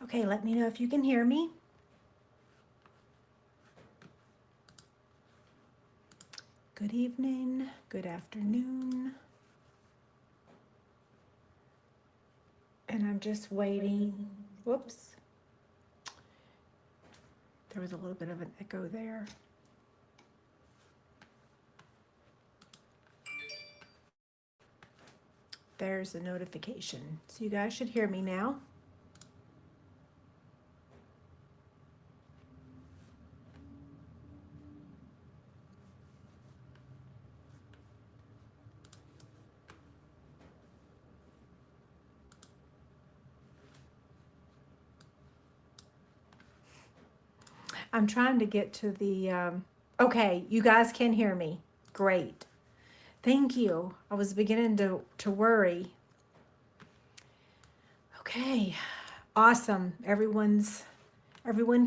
Okay, let me know if you can hear me. Good evening, good afternoon. And I'm just waiting. Whoops. There was a little bit of an echo there. There's a notification. So you guys should hear me now. I'm trying to get to the, okay, you guys can hear me. Great. Thank you. I was beginning to worry. Okay, awesome. Everyone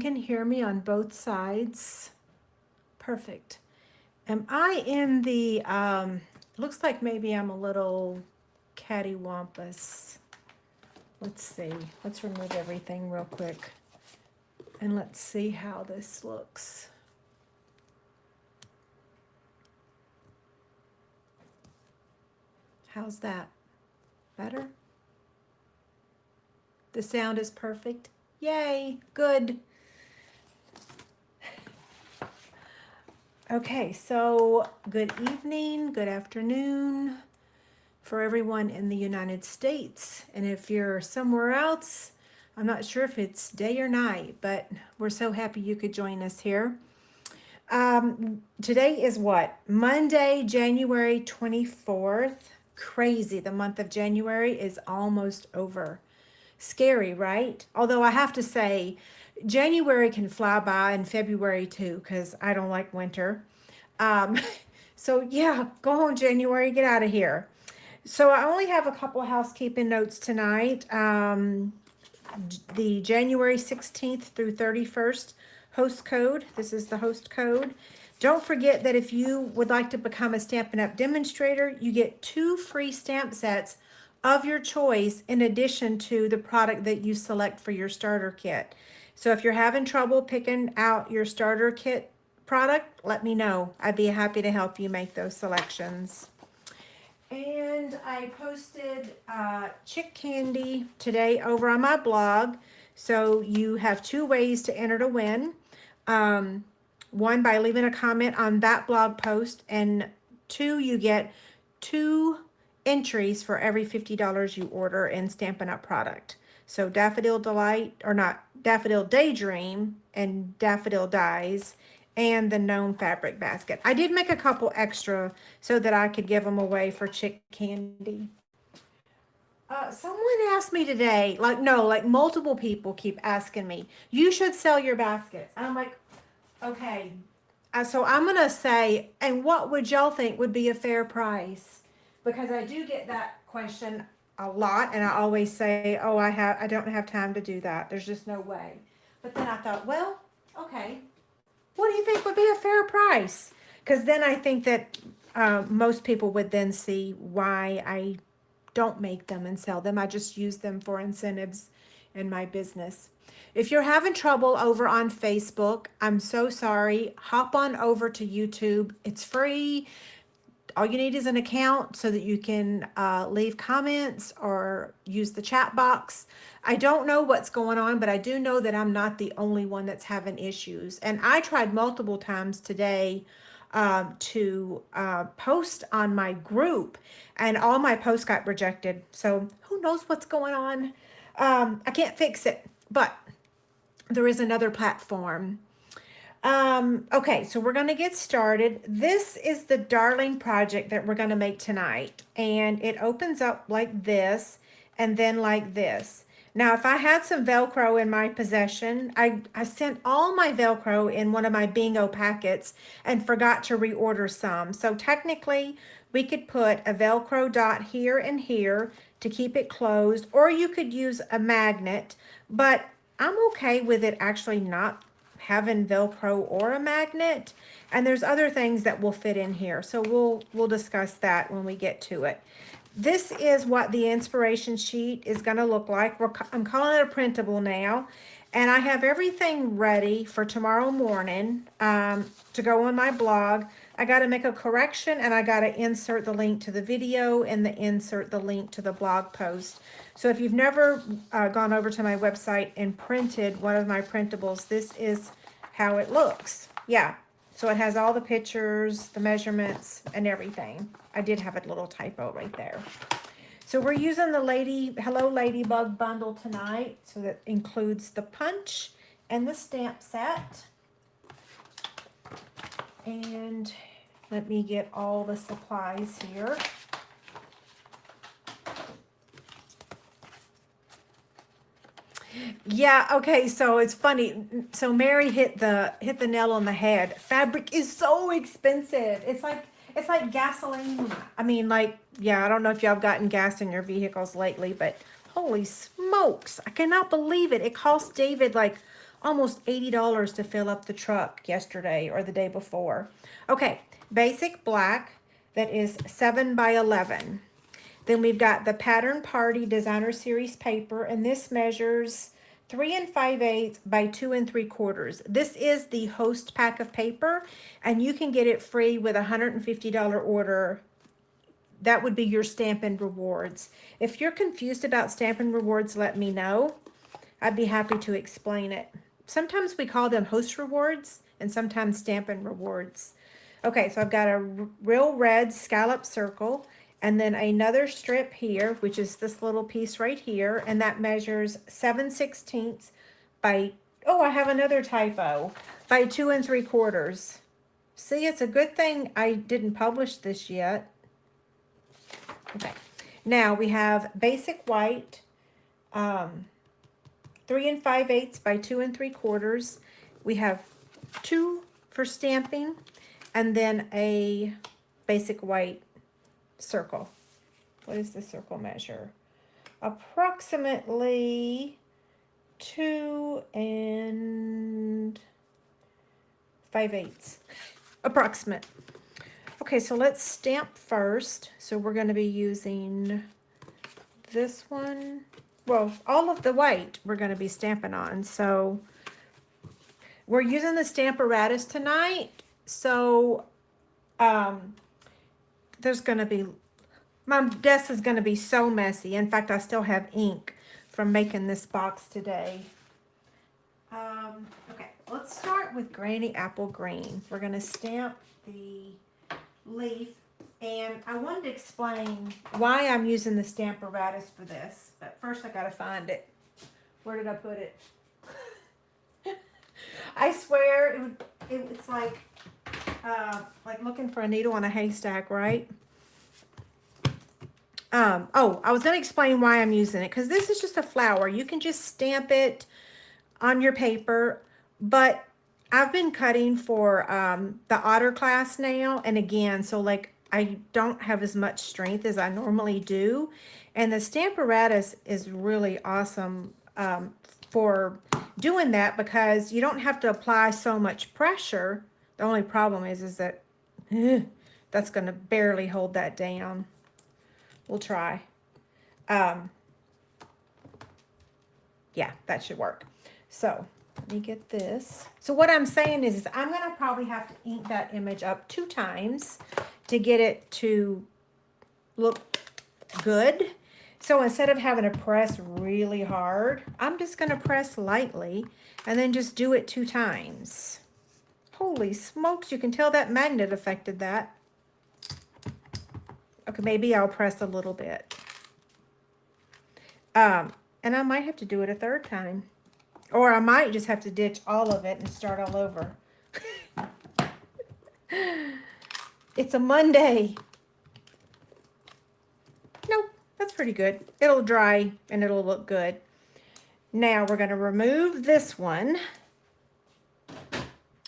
can hear me on both sides. Perfect. Am I in the, looks like maybe I'm a little cattywampus. Let's see. Let's remove everything real quick. And let's see how this looks. How's that? Better? The sound is perfect. Yay, good. Okay, so good evening, good afternoon for everyone in the United States. And if you're somewhere else, I'm not sure if it's day or night, but we're so happy you could join us here. Today is what? Monday, January 24th. Crazy, the month of January is almost over. Scary, right? Although I have to say, January can fly by and February too, because I don't like winter. So yeah, go home January, get out of here. So I only have a couple of housekeeping notes tonight. The January 16th through 31st host code. This is the host code. Don't forget that if you would like to become a Stampin' Up! Demonstrator, you get 2 free stamp sets of your choice in addition to the product that you select for your starter kit. So if you're having trouble picking out your starter kit product, let me know. I'd be happy to help you make those selections. And I posted chick candy today over on my blog. So you have 2 ways to enter to win. One, by leaving a comment on that blog post, and 2, you get 2 entries for every $50 you order in Stampin' Up! Product. So Daffodil Delight, or not, Daffodil Daydream and Daffodil Dies, and the Gnome Fabric Basket. I did make a couple extra so that I could give them away for chick candy. Someone asked me today, like multiple people keep asking me, you should sell your baskets. And I'm like, okay. So I'm going to say, and what would y'all think would be a fair price? Because I do get that question a lot, and I always say, oh, I don't have time to do that. There's just no way. But then I thought, well, okay. What do you think would be a fair price? Because then I think that most people would then see why I don't make them and sell them. I just use them for incentives in my business. If you're having trouble over on Facebook, I'm so sorry. Hop on over to YouTube. It's free. All you need is an account so that you can leave comments or use the chat box. I don't know what's going on, but I do know that I'm not the only one that's having issues. And I tried multiple times today to post on my group, and all my posts got rejected. So who knows what's going on? I can't fix it, but there is another platform. Okay, so we're going to get started. This is the darling project that we're going to make tonight, and it opens up like this and then like this. Now, if I had some Velcro in my possession, I sent all my Velcro in one of my bingo packets and forgot to reorder some. So technically, we could put a Velcro dot here and here to keep it closed, or you could use a magnet, but I'm okay with it actually not having Velcro or a magnet, and there's other things that will fit in here, so we'll discuss that when we get to it. This is what the inspiration sheet is going to look like. I'm calling it a printable now. And I have everything ready for tomorrow morning to go on my blog. I got to make a correction and I got to insert the link to the video and insert the link to the blog post. So if you've never gone over to my website and printed one of my printables, this is how it looks. Yeah. So it has all the pictures, the measurements, and everything. I did have a little typo right there. So we're using the Hello Ladybug bundle tonight. So that includes the punch and the stamp set. And let me get all the supplies here. Yeah, okay, so it's funny. So Mary hit the nail on the head. Fabric is so expensive. It's like gasoline. I mean, like, yeah, I don't know if y'all have gotten gas in your vehicles lately, but holy smokes. I cannot believe it. It cost David like almost $80 to fill up the truck yesterday or the day before. Okay, basic black that is 7 by 11. Then we've got the Pattern Party Designer Series paper, and this measures 3 5/8 by 2 3/4. This is the host pack of paper, and you can get it free with a $150 order. That would be your Stampin' Rewards. If you're confused about Stampin' Rewards, let me know. I'd be happy to explain it. Sometimes we call them host rewards, and sometimes Stampin' Rewards. Okay, so I've got a real red scallop circle, and then another strip here, which is this little piece right here, and that measures 7/16 by, oh, I have another typo, by 2 3/4. See, it's a good thing I didn't publish this yet. Okay, now we have basic white, 3 5/8 by 2 3/4. We have 2 for stamping, and then a basic white circle. What is the circle measure? Approximately 2 5/8. Approximate. Okay, so let's stamp first. So we're going to be using this one. Well, all of the white we're going to be stamping on. So we're using the Stamparatus tonight. So there's going to be, my desk is going to be so messy. In fact, I still have ink from making this box today. Okay, let's start with Granny Apple Green. We're going to stamp the leaf, and I wanted to explain why I'm using the Stamparatus for this, but first I got to find it. Where did I put it? I swear it's like looking for a needle in a haystack, right? Oh, I was going to explain why I'm using it, because this is just a flower. You can just stamp it on your paper, but I've been cutting for the otter class now, and again, so like I don't have as much strength as I normally do, and the Stamparatus is really awesome for doing that, because you don't have to apply so much pressure. The only problem is that that's going to barely hold that down. We'll try. Yeah, that should work. So let me get this. So what I'm saying is I'm going to probably have to ink that image up 2 times to get it to look good. So instead of having to press really hard, I'm just going to press lightly and then just do it 2 times. Holy smokes, you can tell that magnet affected that. Okay, maybe I'll press a little bit. And I might have to do it a 3rd time. Or I might just have to ditch all of it and start all over. It's a Monday. Nope, that's pretty good. It'll dry and it'll look good. Now we're going to remove this one.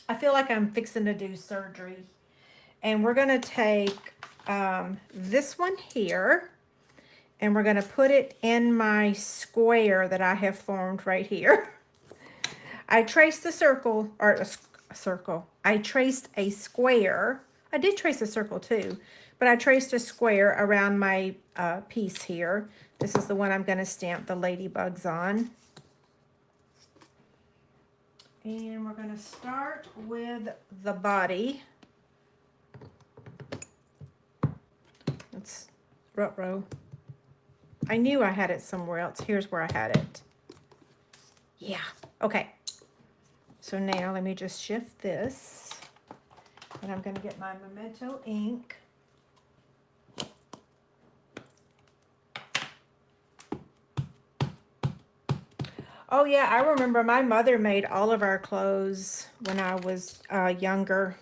I feel like I'm fixing to do surgery. And we're going to take this one here, and we're going to put it in my square that I have formed right here. I traced a circle, or a circle. I traced a square. I did trace a circle too, but I traced a square around my piece here. This is the one I'm going to stamp the ladybugs on. And we're going to start with the body. It's ruh-roh. I knew I had it somewhere else. Here's where I had it. Yeah, okay. So now let me just shift this. And I'm going to get my Memento ink. Oh yeah, I remember my mother made all of our clothes when I was younger.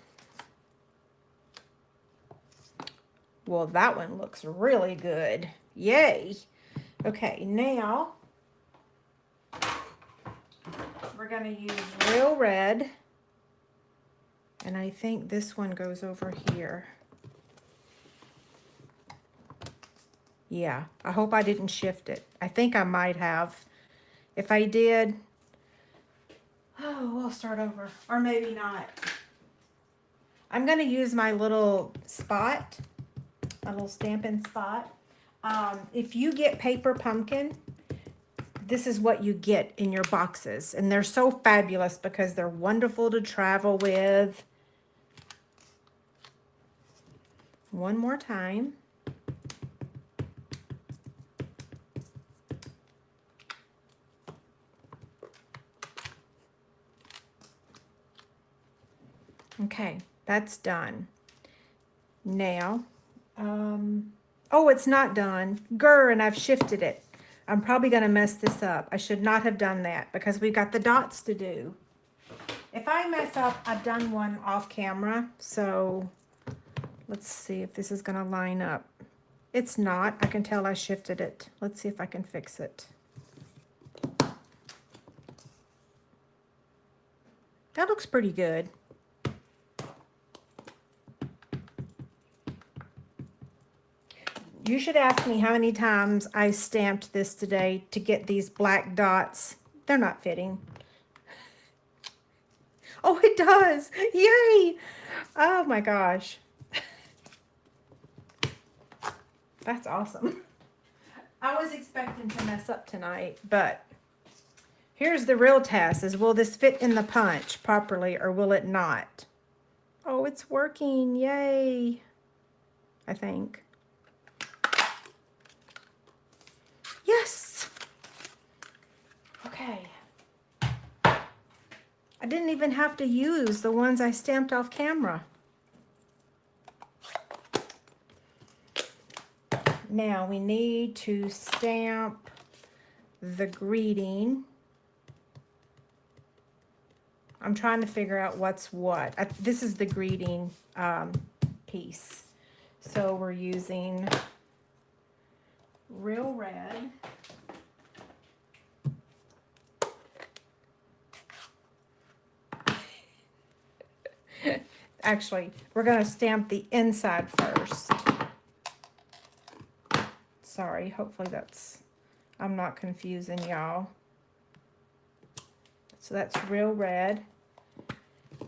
Well, that one looks really good. Yay. Okay, now we're going to use Real Red. And I think this one goes over here. Yeah, I hope I didn't shift it. I think I might have. If I did, oh, we'll start over. Or maybe not. I'm going to use my little spot, my little Stampin' Spot. If you get paper pumpkin, this is what you get in your boxes. And they're so fabulous because they're wonderful to travel with. One more time. Okay, that's done. Now, oh, it's not done. Grr, and I've shifted it. I'm probably going to mess this up. I should not have done that because we've got the dots to do. If I mess up, I've done one off camera, so let's see if this is going to line up. It's not. I can tell I shifted it. Let's see if I can fix it. That looks pretty good. You should ask me how many times I stamped this today to get these black dots. They're not fitting. Oh, it does. Yay. Oh my gosh. That's awesome. I was expecting to mess up tonight, but here's the real test is, will this fit in the punch properly or will it not? Oh, it's working. Yay. I think. Yes. Okay. I didn't even have to use the ones I stamped off camera. Now we need to stamp the greeting. I'm trying to figure out what's what. This is the greeting piece. So we're using Real Red. Actually, we're going to stamp the inside first. Sorry, hopefully I'm not confusing y'all. So that's Real Red.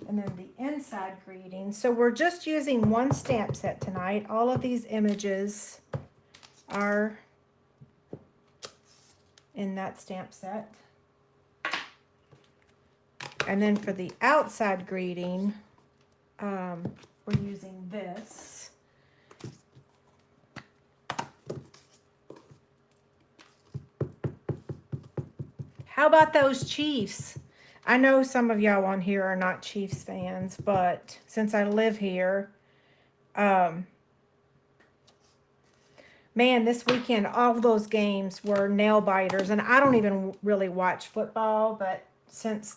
And then the inside greeting. So we're just using one stamp set tonight. All of these images are in that stamp set. And then for the outside greeting, we're using this. How about those Chiefs? I know some of y'all on here are not Chiefs fans, but since I live here, man, this weekend, all those games were nail biters. And I don't even really watch football, but since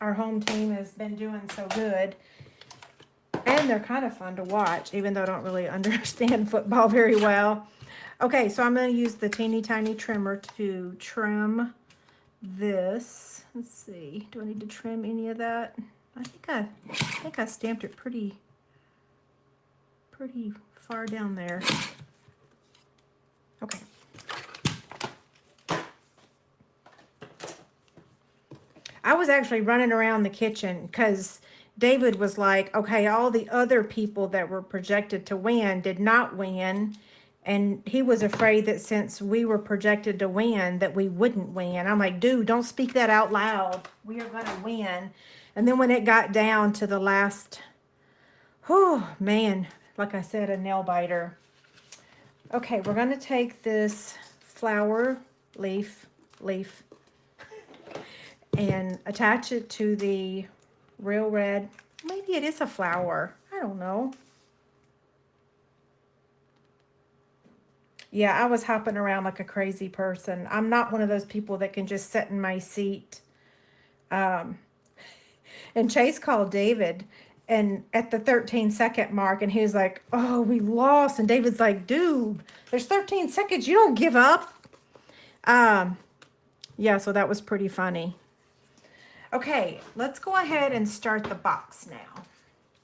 our home team has been doing so good, and they're kind of fun to watch, even though I don't really understand football very well. Okay, so I'm going to use the teeny tiny trimmer to trim this. Let's see. Do I need to trim any of that? I think I stamped it pretty far down there. Okay. I was actually running around the kitchen because David was like, okay, all the other people that were projected to win did not win. And he was afraid that since we were projected to win, that we wouldn't win. I'm like, dude, don't speak that out loud. We are going to win. And then when it got down to the last, oh, man, like I said, a nail biter. Okay, we're going to take this flower leaf, and attach it to the real red. Maybe it is a flower. I don't know. Yeah, I was hopping around like a crazy person. I'm not one of those people that can just sit in my seat. And Chase called David and at the 13-second mark, and he was like, oh, we lost. And David's like, dude, there's 13 seconds. You don't give up. Yeah, so that was pretty funny. Okay, let's go ahead and start the box now.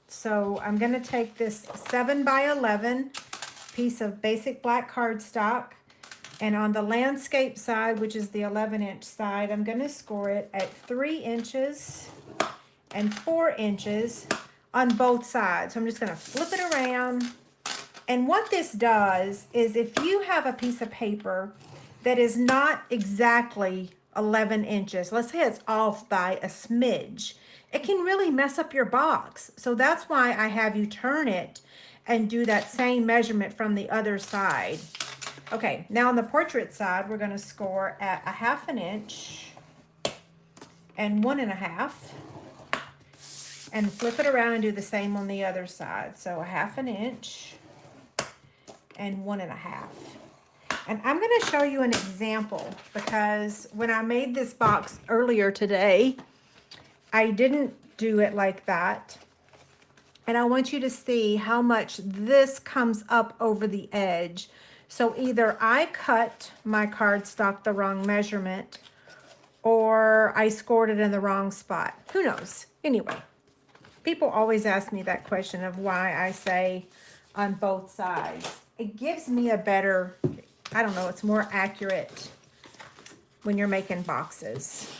So I'm going to take this 7x11 piece of basic black cardstock, and on the landscape side, which is the 11-inch side, I'm going to score it at 3 inches and 4 inches on both sides. So I'm just going to flip it around. And what this does is if you have a piece of paper that is not exactly 11 inches, let's say it's off by a smidge, it can really mess up your box. So that's why I have you turn it and do that same measurement from the other side. Okay, now on the portrait side, we're going to score at 1/2 inch and 1.5, and flip it around and do the same on the other side. So 1/2 inch and 1.5. And I'm going to show you an example because when I made this box earlier today, I didn't do it like that. And I want you to see how much this comes up over the edge. So either I cut my cardstock the wrong measurement or I scored it in the wrong spot. Who knows? Anyway, people always ask me that question of why I say on both sides. It gives me a better, I don't know, it's more accurate when you're making boxes.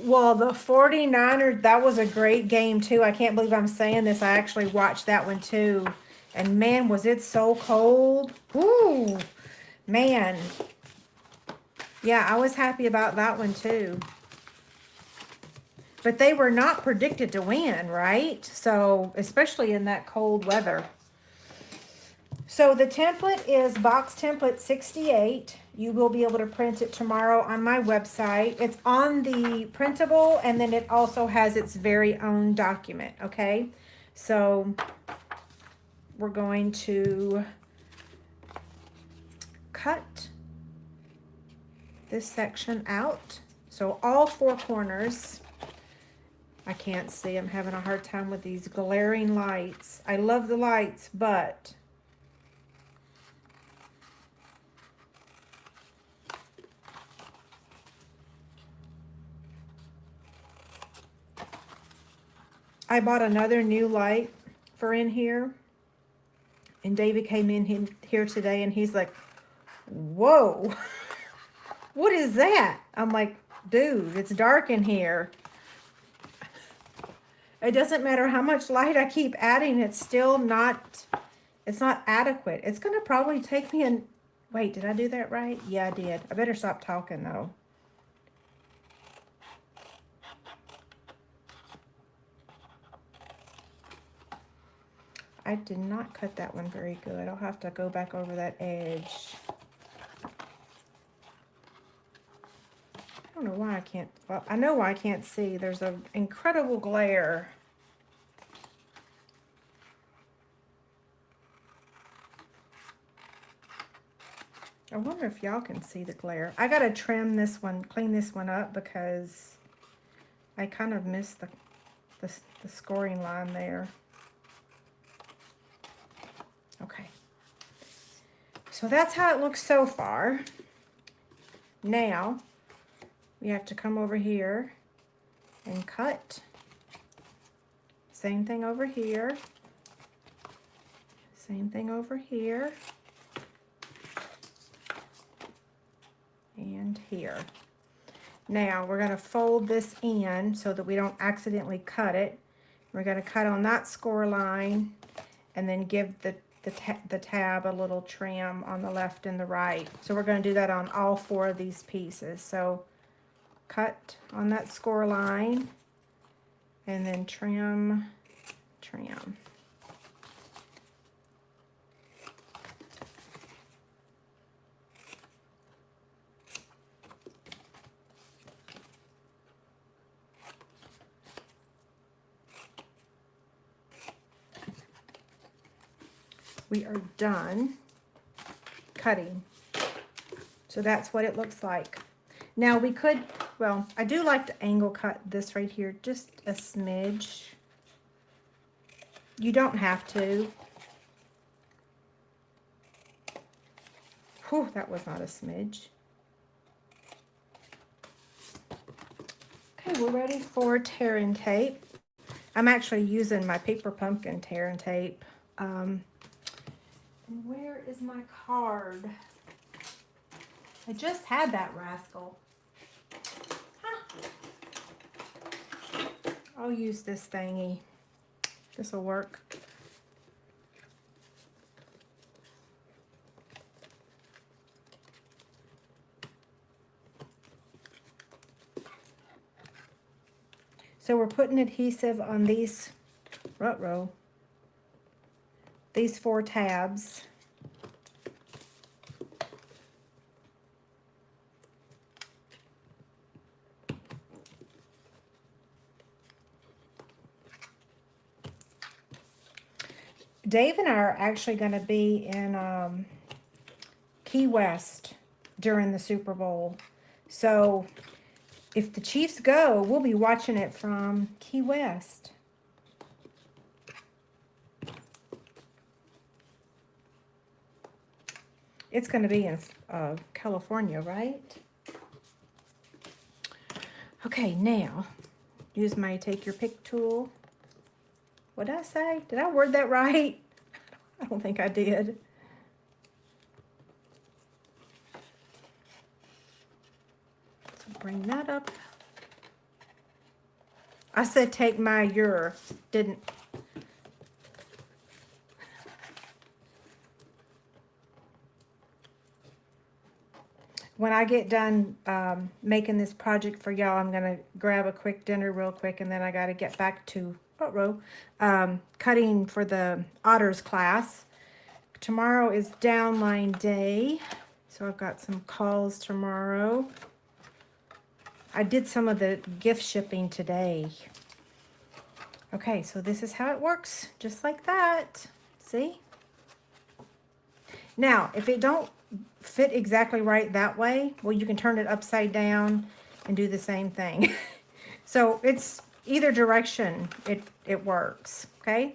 Well, the 49ers, that was a great game too. I can't believe I'm saying this. I actually watched that one too. And man, was it so cold. Ooh, man. Yeah, I was happy about that one too. But they were not predicted to win, right? So, especially in that cold weather. So the template is box template 68. You will be able to print it tomorrow on my website. It's on the printable, and then it also has its very own document, okay? So we're going to cut this section out. So all 4 corners. I can't see. I'm having a hard time with these glaring lights. I love the lights, but I bought another new light for in here, and David came in here today and he's like, whoa, what is that? I'm like, dude, it's dark in here. It doesn't matter how much light I keep adding, it's still not, it's not adequate. It's going to probably take me an, wait, did I do that right? Yeah, I did. I better stop talking though. I did not cut that one very good. I'll have to go back over that edge. I don't know why I can't, well, I know why I can't see. There's an incredible glare. I wonder if y'all can see the glare. I gotta trim this one, clean this one up because I kind of missed the scoring line there. Okay, so that's how it looks so far. Now, we have to come over here and cut. Same thing over here. Same thing over here. and here. Now we're going to fold this in so that we don't accidentally cut it. We're going to cut on that score line and then give the tab a little trim on the left and the right. So we're going to do that on all 4 of these pieces. So cut on that score line and then trim, trim. We are done cutting. So that's what it looks like. Now we could, well, I do like to angle cut this right here, just a smidge. You don't have to. Whew, that was not a smidge. Okay, we're ready for tear-in tape. I'm actually using my Paper Pumpkin tear-in tape. And where is my card? I just had that rascal. Huh. I'll use this thingy. This will work. So we're putting adhesive on these, these 4 tabs. Dave and I are actually going to be in Key West during the Super Bowl. So if the Chiefs go, we'll be watching it from Key West. It's going to be in California, right? Okay, now use my take your pick tool. What did I say? Did I word that right? I don't think I did. So bring that up. I said take my your, didn't. When I get done making this project for y'all, I'm going to grab a quick dinner real quick, and then I got to get back to cutting for the Otters class. Tomorrow is downline day, so I've got some calls tomorrow. I did some of the gift shipping today. Okay, so this is how it works, just like that. See? Now, if it don't fit exactly right that way, well, you can turn it upside down and do the same thing. So it's either direction, it works, okay?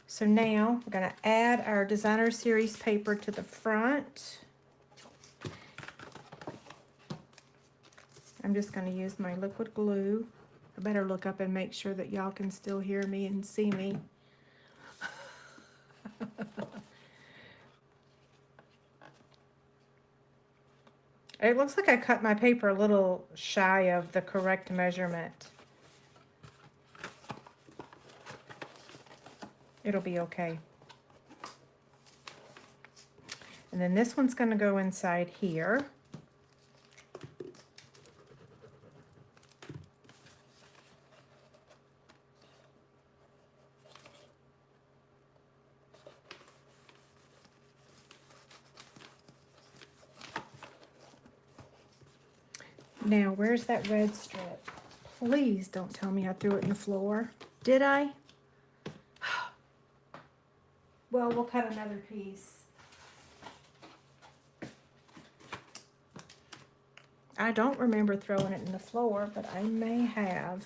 So now we're going to add our Designer Series paper to the front. I'm just going to use my liquid glue. I better look up and make sure that y'all can still hear me and see me. It looks like I cut my paper a little shy of the correct measurement. It'll be okay. And then this one's going to go inside here. Now, where's that red strip? Please don't tell me I threw it in the floor. Did I? Well, we'll cut another piece. I don't remember throwing it in the floor, but I may have.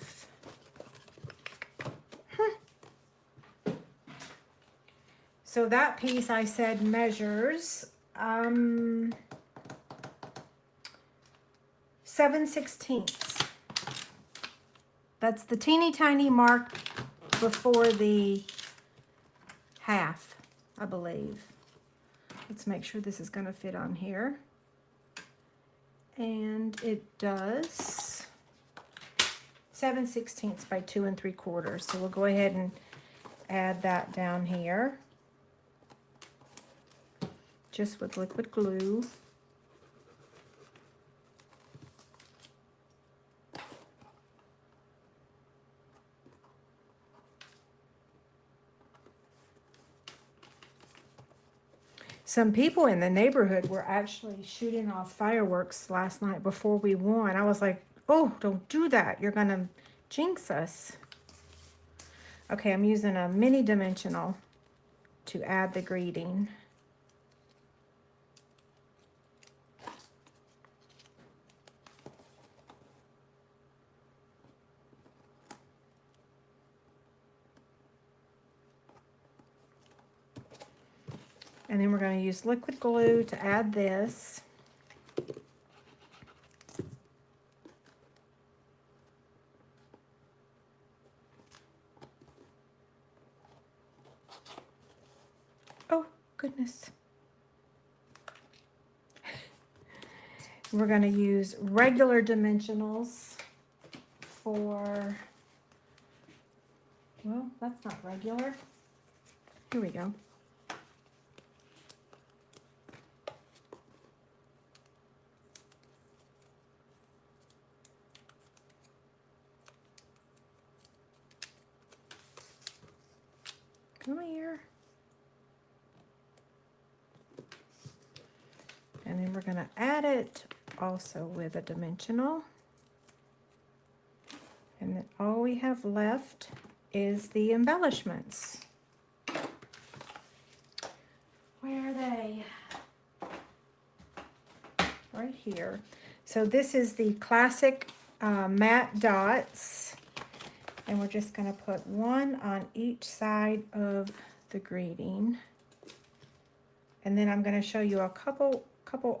So that piece I said measures 7/16. That's the teeny tiny mark before the half, I believe. Let's make sure this is going to fit on here. And it does 7/16 by 2 3/4. So we'll go ahead and add that down here. Just with liquid glue. Some people in the neighborhood were actually shooting off fireworks last night before we won. I was like, oh, don't do that. You're gonna jinx us. Okay, I'm using a mini dimensional to add the greeting. And then we're going to use liquid glue to add this. Oh, goodness. We're going to use regular dimensionals for, well, that's not regular. Here we go. Come here. And then we're going to add it also with a dimensional. And then all we have left is the embellishments. Where are they? Right here. So this is the classic matte dots. And we're just going to put one on each side of the greeting. And then I'm going to show you a couple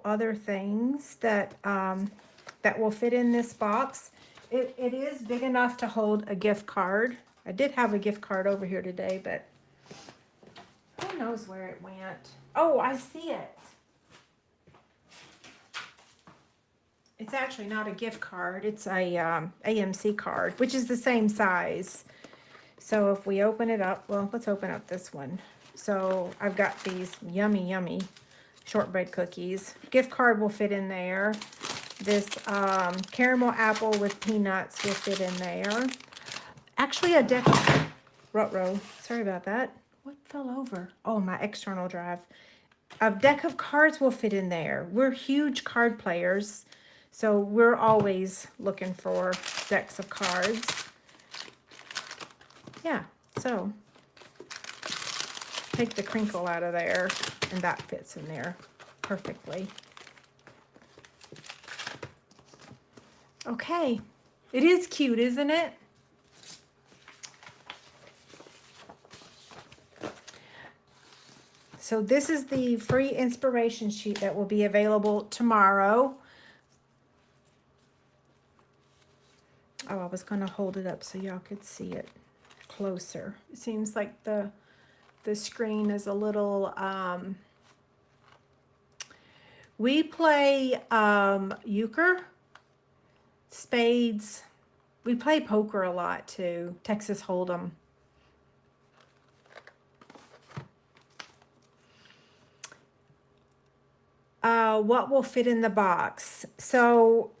other things that that will fit in this box. It is big enough to hold a gift card. I did have a gift card over here today, but who knows where it went. Oh, I see it. It's actually not a gift card. It's a AMC card, which is the same size. So if we open it up, well, let's open up this one. So I've got these yummy shortbread cookies. Gift card will fit in there. This caramel apple with peanuts will fit in there. Actually, a deck of ruh-roh. Sorry about that. What fell over? Oh, my external drive. A deck of cards will fit in there. We're huge card players. So we're always looking for decks of cards. Yeah, so take the crinkle out of there, and that fits in there perfectly. Okay, it is cute, isn't it? So this is the free inspiration sheet that will be available tomorrow. Oh, I was going to hold it up so y'all could see it closer. It seems like the screen is a little, we play euchre, spades. We play poker a lot too, Texas Hold'em. What will fit in the box? So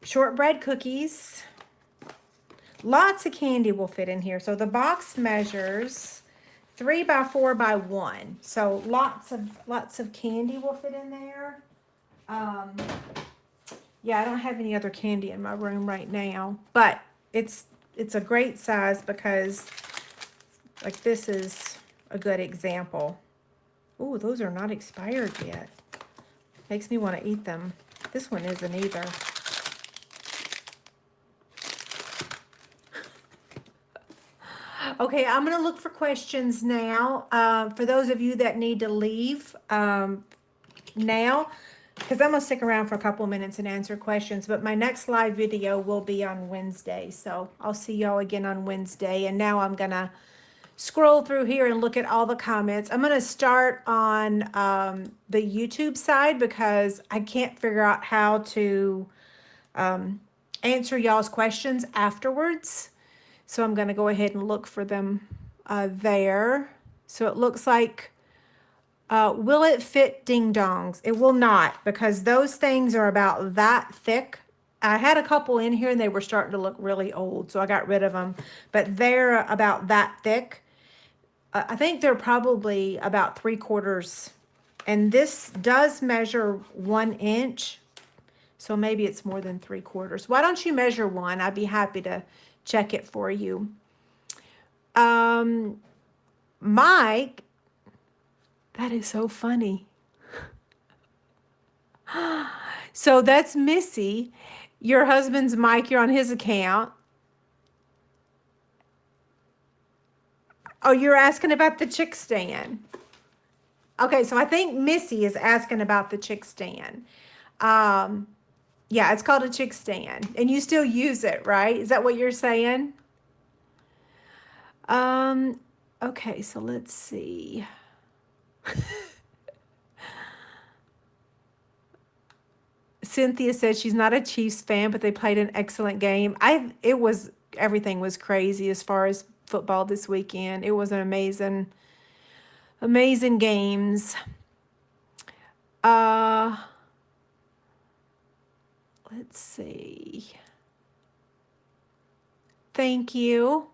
shortbread cookies, lots of candy will fit in here. So the box measures 3 by 4 by 1. So lots of candy will fit in there. Yeah, I don't have any other candy in my room right now, but it's a great size because like this is a good example. Oh, those are not expired yet. Makes me want to eat them. This one isn't either. Okay, I'm going to look for questions now. For those of you that need to leave now, because I'm going to stick around for a couple of minutes and answer questions, but my next live video will be on Wednesday. So I'll see y'all again on Wednesday. And now I'm going to scroll through here and look at all the comments. I'm going to start on the YouTube side because I can't figure out how to answer y'all's questions afterwards. So I'm going to go ahead and look for them there. So it looks like, will it fit ding dongs? It will not, because those things are about that thick. I had a couple in here and they were starting to look really old, so I got rid of them. But they're about that thick. I think they're probably about 3/4. And this does measure 1 inch. So maybe it's more than 3/4. Why don't you measure one? I'd be happy to check it for you. Mike, that is so funny. So that's Missy. Your husband's Mike, you're on his account. Oh, you're asking about the chick stand. Okay, so I think Missy is asking about the chick stand. Yeah, it's called a chick stand. And you still use it, right? Is that what you're saying? Okay, so let's see. Cynthia says she's not a Chiefs fan, but they played an excellent game. Everything was crazy as far as football this weekend. It was an amazing games. Let's see. Thank you.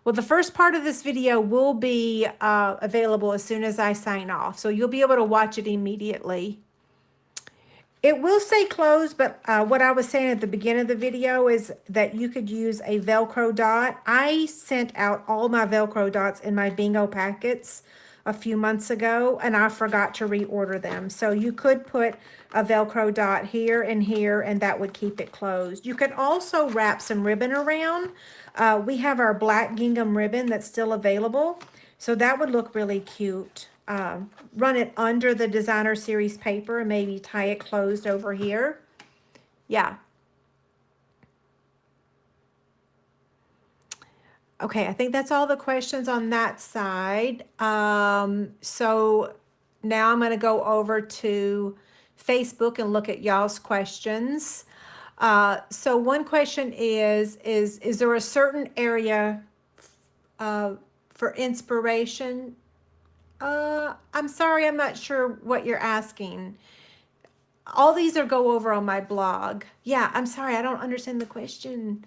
Well, the first part of this video will be available as soon as I sign off, so you'll be able to watch it immediately. It will say closed, but what I was saying at the beginning of the video is that you could use a Velcro dot. I sent out all my Velcro dots in my bingo packets a few months ago, and I forgot to reorder them. So you could put a Velcro dot here, and that would keep it closed. You could also wrap some ribbon around. We have our black gingham ribbon that's still available, so that would look really cute. Run it under the designer series paper and maybe tie it closed over here. Yeah. Okay, I think that's all the questions on that side. So now I'm going to go over to Facebook and look at y'all's questions. So one question is there a certain area for inspiration? I'm sorry, I'm not sure what you're asking. All these are go over on my blog. Yeah, I'm sorry, I don't understand the question.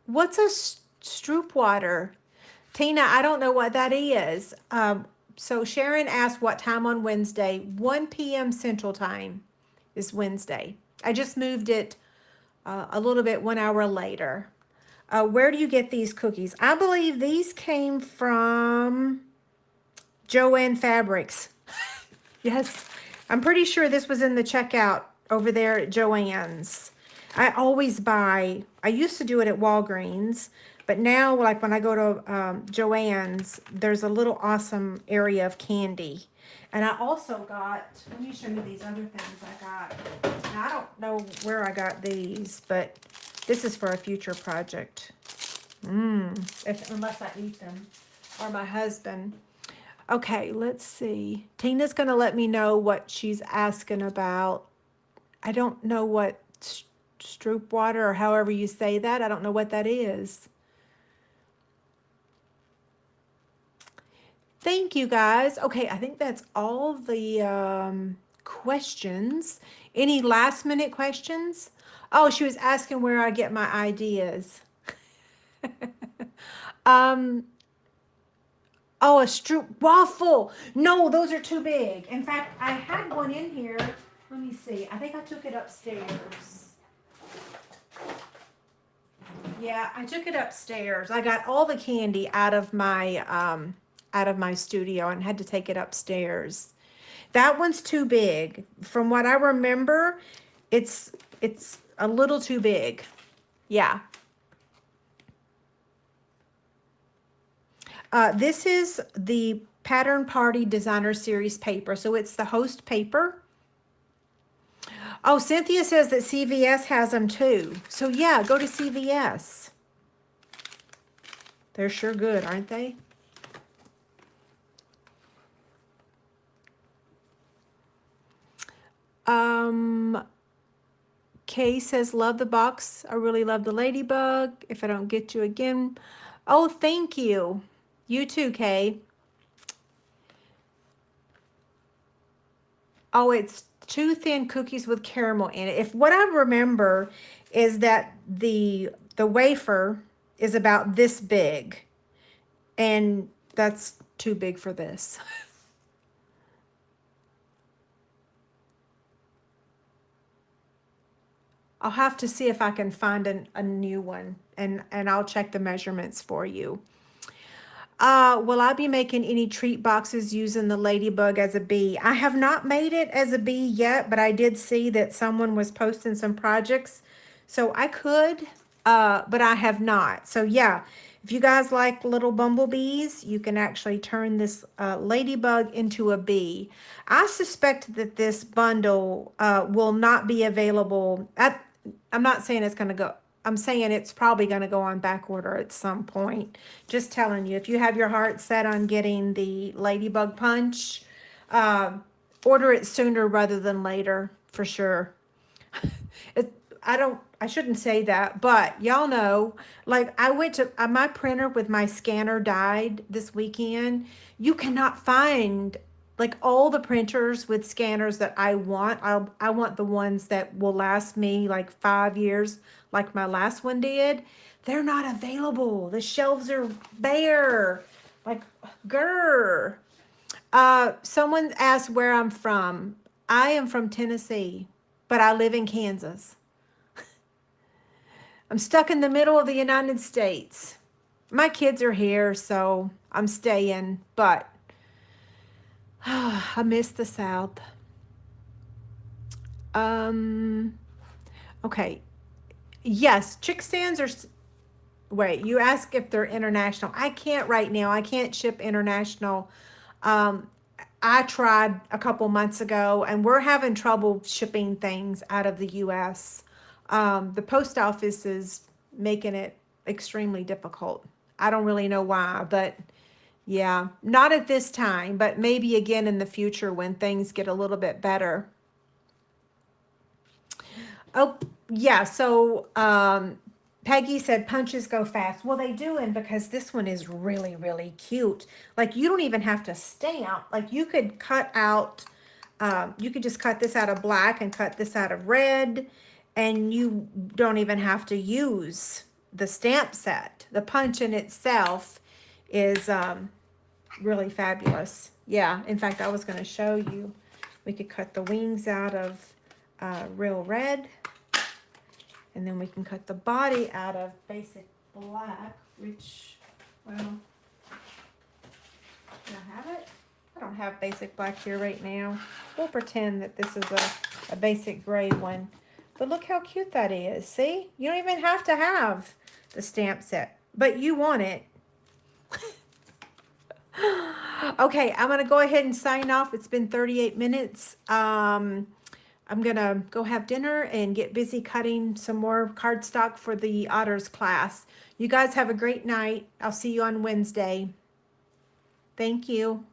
What's a stroop water? Tina, I don't know what that is. So Sharon asked what time on Wednesday. 1 p.m. Central Time is Wednesday. I just moved it a little bit 1 hour later. Where do you get these cookies? I believe these came from Joann Fabrics. Yes, I'm pretty sure this was in the checkout over there at Joann's. I always buy, I used to do it at Walgreens, but now, like when I go to Joann's, there's a little awesome area of candy. And I also got, let me show you these other things I got. Now, I don't know where I got these, but this is for a future project. Unless I eat them, or my husband. Okay, let's see. Tina's going to let me know what she's asking about. I don't know what stroop water, or however you say that. I don't know what that is. Thank you, guys. Okay, I think that's all the questions. Any last minute questions? Oh, she was asking where I get my ideas. Oh, a stroop waffle. No, those are too big. In fact, I had one in here. Let me see. I think I took it upstairs. Yeah, I took it upstairs. I got all the candy out of my studio and had to take it upstairs. That one's too big. From what I remember, it's a little too big. Yeah. This is the Pattern Party Designer Series paper. So it's the host paper. Oh, Cynthia says that CVS has them too. So yeah, go to CVS. They're sure good, aren't they? Kay says, love the box. I really love the Ladybug. If I don't get you again. Oh, thank you. You too, Kay. Oh, it's too thin cookies with caramel in it. If what I remember is that the wafer is about this big, and that's too big for this. I'll have to see if I can find a new one, and I'll check the measurements for you. Will I be making any treat boxes using the Ladybug as a bee? I have not made it as a bee yet, but I did see that someone was posting some projects. So I could, but I have not. So yeah, if you guys like little bumblebees, you can actually turn this Ladybug into a bee. I suspect that this bundle will not be available at, I'm not saying it's going to go, I'm saying it's probably going to go on back order at some point. Just telling you, if you have your heart set on getting the Ladybug Punch, order it sooner rather than later, for sure. I shouldn't say that, but y'all know, like I went to, my printer with my scanner died this weekend. You cannot find like all the printers with scanners that I want. I want the ones that will last me like 5 years, like my last one did. They're not available. The shelves are bare. Like, grr. Someone asked where I'm from. I am from Tennessee, but I live in Kansas. I'm stuck in the middle of the United States. My kids are here, so I'm staying, but I miss the South. Okay. Yes, chick stands are, wait, you ask if they're international. I can't right now. I can't ship international. I tried a couple months ago, and we're having trouble shipping things out of the U.S. The post office is making it extremely difficult. I don't really know why, but yeah, not at this time, but maybe again in the future when things get a little bit better. Oh, yeah, so Peggy said punches go fast. Well, they do, and because this one is really, really cute. Like, you don't even have to stamp. Like, you could cut out, you could just cut this out of black and cut this out of red, and you don't even have to use the stamp set. The punch in itself is really fabulous. Yeah, in fact, I was going to show you. We could cut the wings out of real red. And then we can cut the body out of basic black, which, well, do I have it? I don't have basic black here right now. We'll pretend that this is a basic gray one. But look how cute that is. See? You don't even have to have the stamp set, but you want it. Okay, I'm going to go ahead and sign off. It's been 38 minutes. I'm going to go have dinner and get busy cutting some more cardstock for the Otters class. You guys have a great night. I'll see you on Wednesday. Thank you.